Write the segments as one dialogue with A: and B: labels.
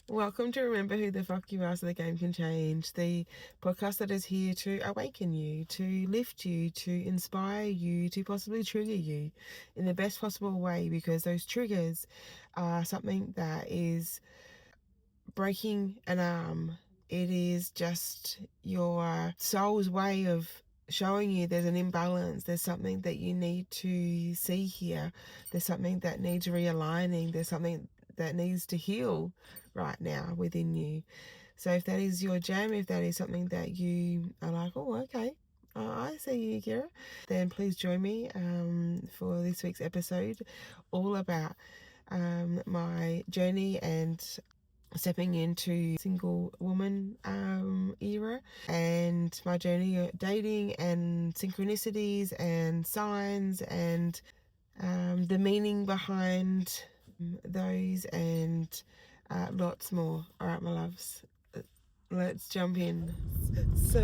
A: Welcome to Remember Who the Fuck You Are So the Game Can Change, the podcast that is here to awaken you, to lift you, to inspire you, to possibly trigger you in the best possible way, because those triggers are something that is breaking an arm. It is just your soul's way of showing you there's an imbalance, there's something that you need to see here, there's something that needs realigning, there's something that needs to heal right now within you. So if that is your jam, if that is something that you are like, oh, okay, I see you, Kira, then please join me for this week's episode, all about my journey and stepping into single woman era, and my journey of dating and synchronicities and signs and the meaning behind those, and lots more. All right, my loves, let's jump in. So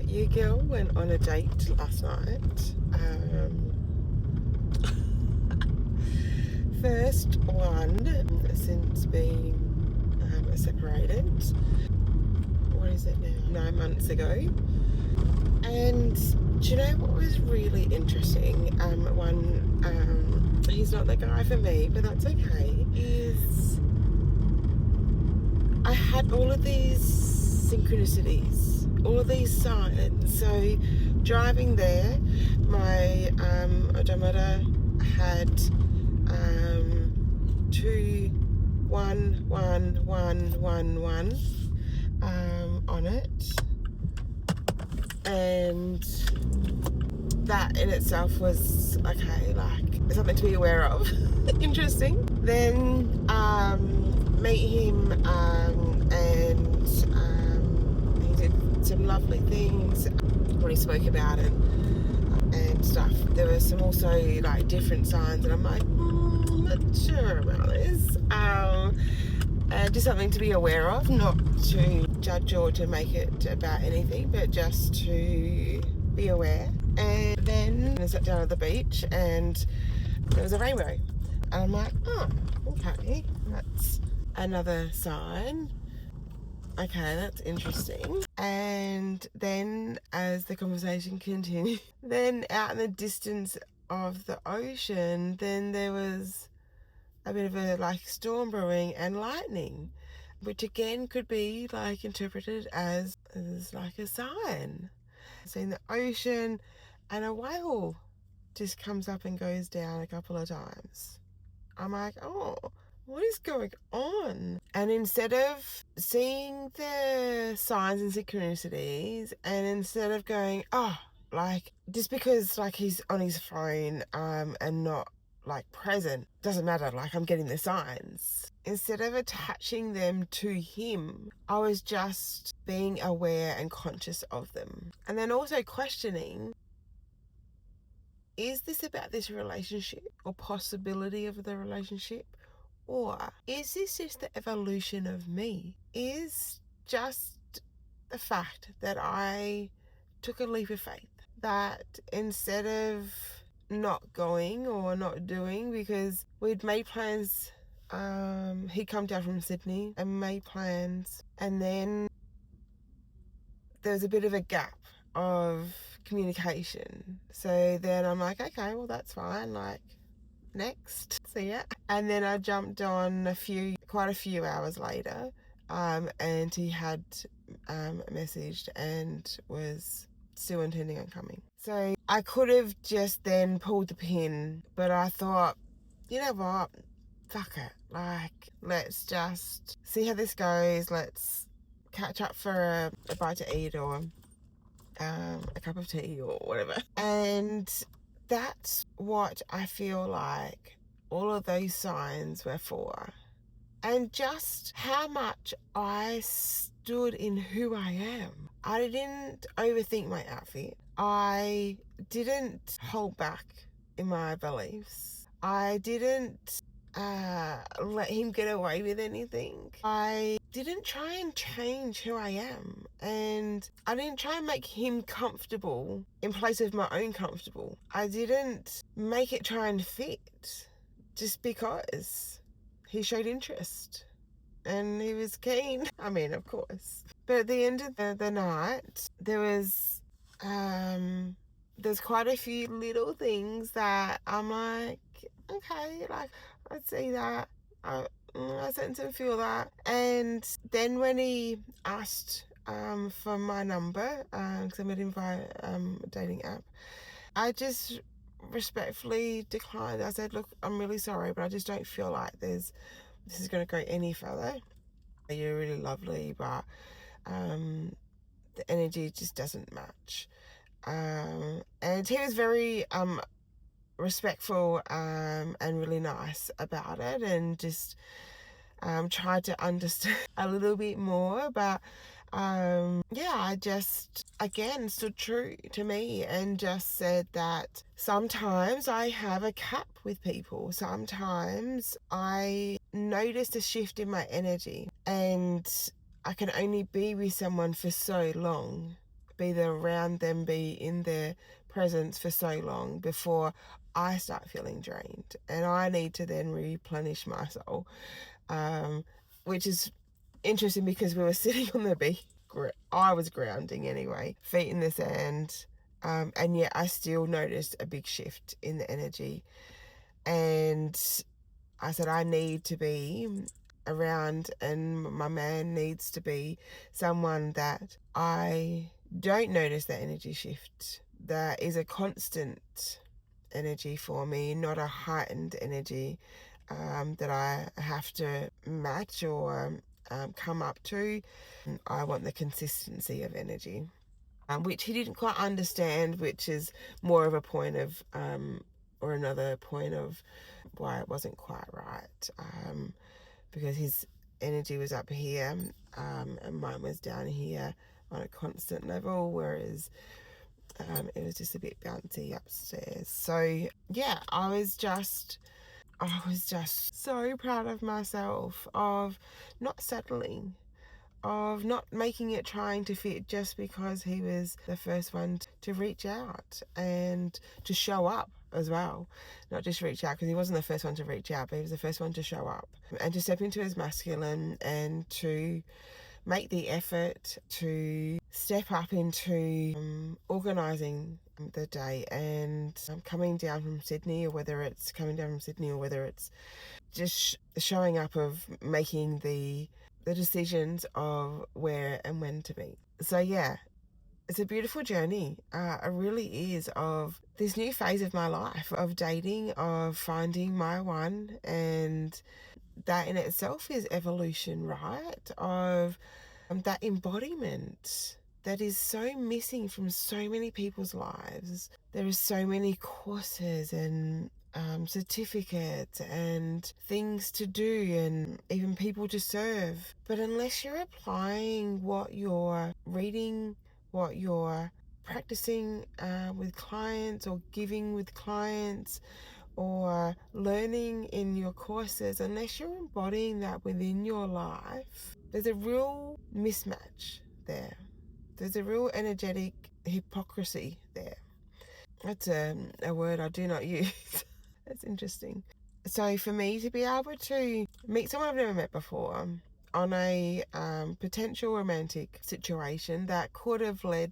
A: your girl went on a date last night. First one since being separated. What is it now? 9 months ago. And do you know what was really interesting? He's not the guy for me, but that's okay. Is I had all of these synchronicities, all of these signs. So driving there, my odometer had 21111 on it, and that in itself was okay, like something to be aware of. Interesting. Then meet him, and he did some lovely things when he spoke about it and stuff. There were some also like different signs, and I'm like, not sure about this. Just something to be aware of, not to judge or to make it about anything, but just to be aware. And then I sat down at the beach and there was a rainbow, and I'm like, oh, okay, that's another sign. Okay, that's interesting. And then as the conversation continued, then out in the distance of the ocean, then there was a bit of a like storm brewing and lightning, which again could be like interpreted as like a sign. So in the ocean, and a whale just comes up and goes down a couple of times. I'm like, oh, what is going on? And instead of seeing the signs and synchronicities, and instead of going, oh, like just because like he's on his phone and not like present, doesn't matter, like I'm getting the signs. Instead of attaching them to him, I was just being aware and conscious of them. And then also questioning, is this about this relationship or possibility of the relationship? Or is this just the evolution of me? Is just the fact that I took a leap of faith, that instead of not going or not doing, because we'd made plans, he'd come down from Sydney and made plans, and then there was a bit of a gap of communication. So then I'm like, okay, well that's fine, like next, see ya. And then I jumped on quite a few hours later, and he had messaged and was still intending on coming. So I could have just then pulled the pin, but I thought, you know what, fuck it, like let's just see how this goes. Let's catch up for a bite to eat, or a cup of tea or whatever. And that's what I feel like all of those signs were for. And just how much I stood in who I am. I didn't overthink my outfit. I didn't hold back in my beliefs. I didn't let him get away with anything. I didn't try and change who I am, and I didn't try and make him comfortable in place of my own comfortable. I didn't make it try and fit just because he showed interest. and he was keen. I mean, of course. But at the end of the night, there's quite a few little things that I'm like, okay, like, I see that. I sense and feel that. And then when he asked for my number, because I met him via a dating app, I just respectfully declined. I said, look, I'm really sorry, but I just don't feel like this is going to go any further. You're really lovely, but the energy just doesn't match. And he was very respectful and really nice about it, and just tried to understand a little bit more. But yeah, I just again stood true to me and just said that sometimes I have a cap with people. Sometimes I noticed a shift in my energy, and I can only be with someone for so long, be there around them, be in their presence for so long before I start feeling drained, and I need to then replenish my soul, which is interesting because we were sitting on the beach. I was grounding anyway, feet in the sand, and yet I still noticed a big shift in the energy. And I said, I need to be around, and my man needs to be someone that I don't notice the energy shift, that is a constant energy for me, not a heightened energy that I have to match or come up to. I want the consistency of energy, which he didn't quite understand, which is more of a point of, or another point of why it wasn't quite right, because his energy was up here, and mine was down here on a constant level, whereas it was just a bit bouncy upstairs. So yeah, I was just so proud of myself, of not settling, of not making it trying to fit just because he was the first one to reach out and to show up as well. Not just reach out, because he wasn't the first one to reach out, but he was the first one to show up and to step into his masculine and to make the effort to step up into organising the day and coming down from Sydney, or whether it's just showing up, of making the decisions of where and when to meet. So yeah, it's a beautiful journey. It really is, of this new phase of my life, of dating, of finding my one, and that in itself is evolution, right? Of that embodiment that is so missing from so many people's lives. There are so many courses and certificates and things to do, and even people to serve. But unless you're applying what you're reading, what you're practicing with clients, or giving with clients, or learning in your courses, unless you're embodying that within your life, there's a real mismatch there. There's a real energetic hypocrisy there. That's a word I do not use. That's interesting. So for me to be able to meet someone I've never met before on a potential romantic situation that could have led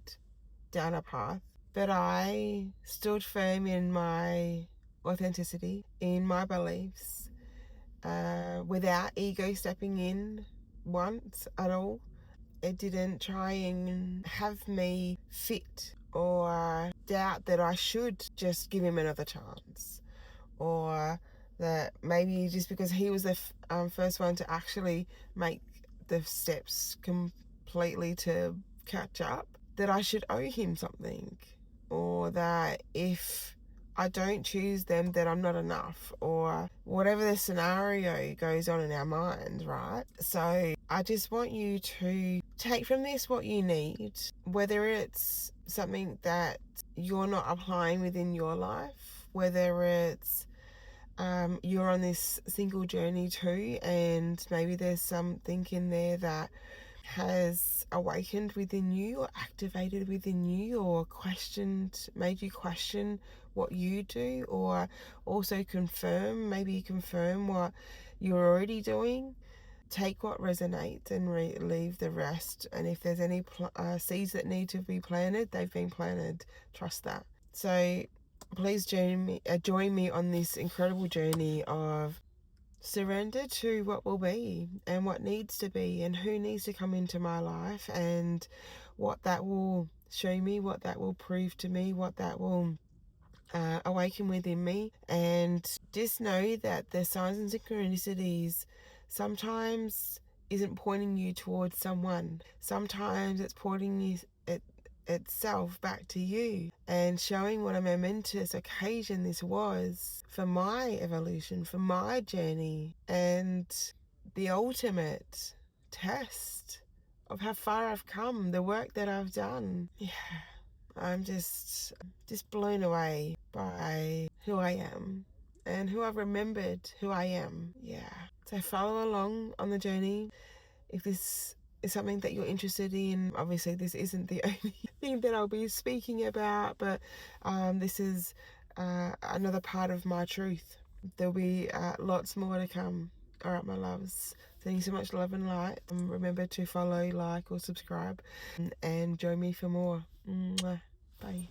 A: down a path, but I stood firm in my authenticity, in my beliefs, without ego stepping in once at all. It didn't try and have me fit or doubt that I should just give him another chance, or that maybe just because he was the first one to actually make the steps completely to catch up, that I should owe him something, or that if I don't choose them, that I'm not enough, or whatever the scenario goes on in our mind, right? So I just want you to take from this what you need, whether it's something that you're not applying within your life, whether it's you're on this single journey too, and maybe there's something in there that has awakened within you, or activated within you, or made you question what you do, or also confirm what you're already doing. take what resonates and leave the rest. And if there's any seeds that need to be planted, they've been planted. Trust that. So please join me on this incredible journey of surrender to what will be and what needs to be and who needs to come into my life and what that will show me, what that will prove to me, what that will awaken within me. And just know that the signs and synchronicities sometimes isn't pointing you towards someone. Sometimes it's pointing you itself back to you and showing what a momentous occasion this was for my evolution, for my journey, and the ultimate test of how far I've come, the work that I've done. Yeah, I'm just blown away by who I am and who I've remembered who I am. Yeah. So follow along on the journey. If this is something that you're interested in, obviously this isn't the only thing that I'll be speaking about, but this is another part of my truth. There'll be lots more to come. All right, my loves. Sending you so much love and light. Remember to follow, like, or subscribe, and join me for more. Mwah. Bye.